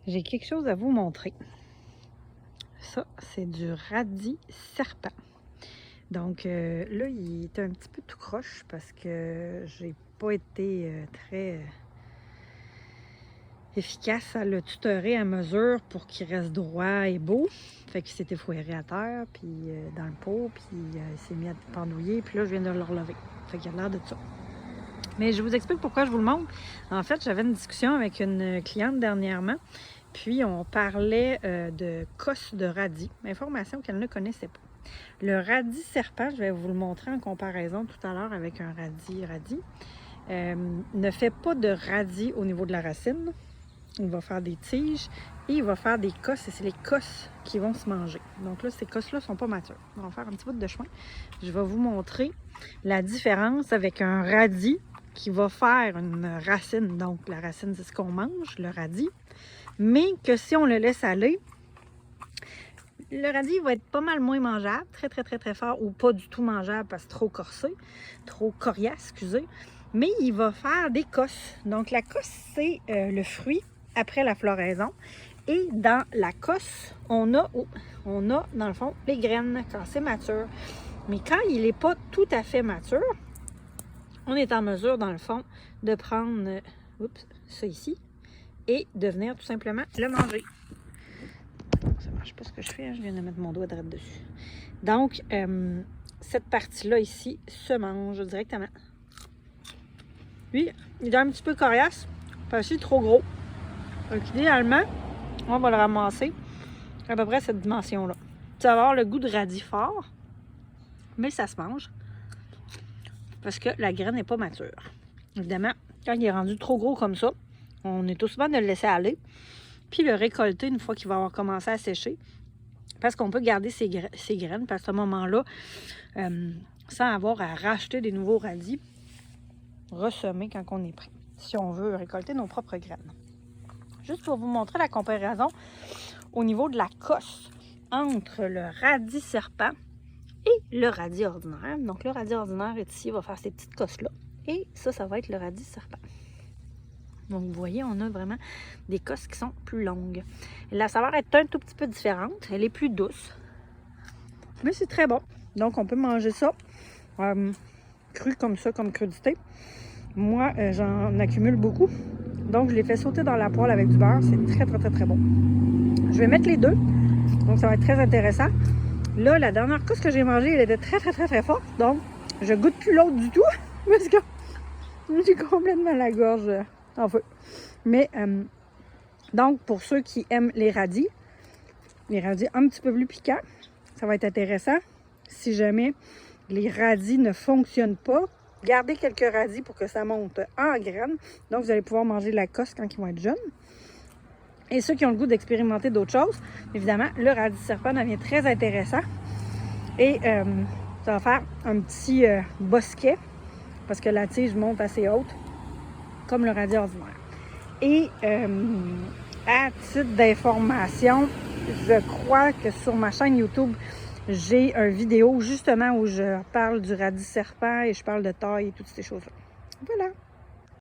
J'ai quelque chose à vous montrer. Ça, c'est du radis serpent. Donc là, il est un petit peu tout croche parce que j'ai pas été très efficace à le tutorer à mesure pour qu'il reste droit et beau. Fait qu'il s'est effoiré à terre, puis dans le pot, puis il s'est mis à pendouiller, puis là, je viens de le relever. Fait qu'il a l'air de ça. Mais je vous explique pourquoi je vous le montre. En fait, j'avais une discussion avec une cliente dernièrement, puis on parlait de cosse de radis, information qu'elle ne connaissait pas. Le radis serpent, je vais vous le montrer en comparaison tout à l'heure avec un radis, ne fait pas de radis au niveau de la racine. Il va faire des tiges et il va faire des cosses, et c'est les cosses qui vont se manger. Donc là, ces cosses-là ne sont pas matures. On va faire un petit bout de chemin. Je vais vous montrer la différence avec un radis qui va faire une racine. Donc la racine, c'est ce qu'on mange, le radis. Mais que si on le laisse aller, le radis va être pas mal moins mangeable, très fort, ou pas du tout mangeable parce que trop corsé, trop coriace, excusez. Mais il va faire des cosses. Donc la cosse, c'est le fruit après la floraison. Et dans la cosse, on a dans le fond les graines quand c'est mature. Mais quand il n'est pas tout à fait mature, on est en mesure, dans le fond, de prendre ça ici et de venir tout simplement le manger. Ça marche pas ce que je fais, je viens de mettre mon doigt droit dessus. Donc, cette partie-là ici se mange directement. Lui, il est un petit peu coriace, parce qu'il est trop gros. Donc, idéalement, on va le ramasser à peu près cette dimension-là. Ça va avoir le goût de radis fort, mais ça se mange parce que la graine n'est pas mature. Évidemment, quand il est rendu trop gros comme ça, on est tout souvent de le laisser aller, puis le récolter une fois qu'il va avoir commencé à sécher, parce qu'on peut garder ses graines, parce qu'à ce moment-là, sans avoir à racheter des nouveaux radis, ressemer quand on est prêt, si on veut récolter nos propres graines. Juste pour vous montrer la comparaison au niveau de la cosse entre le radis serpent et le radis ordinaire. Donc le radis ordinaire est ici, il va faire ces petites cosses-là. Et ça va être le radis serpent. Donc vous voyez, on a vraiment des cosses qui sont plus longues. La saveur est un tout petit peu différente. Elle est plus douce. Mais c'est très bon. Donc on peut manger ça cru comme ça, comme crudité. Moi, j'en accumule beaucoup. Donc je les fais sauter dans la poêle avec du beurre. C'est très bon. Je vais mettre les deux. Donc ça va être très intéressant. Là, la dernière cosse que j'ai mangée, elle était très forte. Donc, je goûte plus l'autre du tout. Parce que j'ai complètement la gorge en feu. Mais, donc, pour ceux qui aiment les radis un petit peu plus piquants, ça va être intéressant. Si jamais les radis ne fonctionnent pas, gardez quelques radis pour que ça monte en graines. Donc, vous allez pouvoir manger la cosse quand ils vont être jeunes. Et ceux qui ont le goût d'expérimenter d'autres choses, évidemment, le radis serpent devient très intéressant. Et ça va faire un petit bosquet, parce que la tige monte assez haute, comme le radis ordinaire. Et à titre d'information, je crois que sur ma chaîne YouTube, j'ai une vidéo justement où je parle du radis serpent et je parle de taille et toutes ces choses-là. Voilà.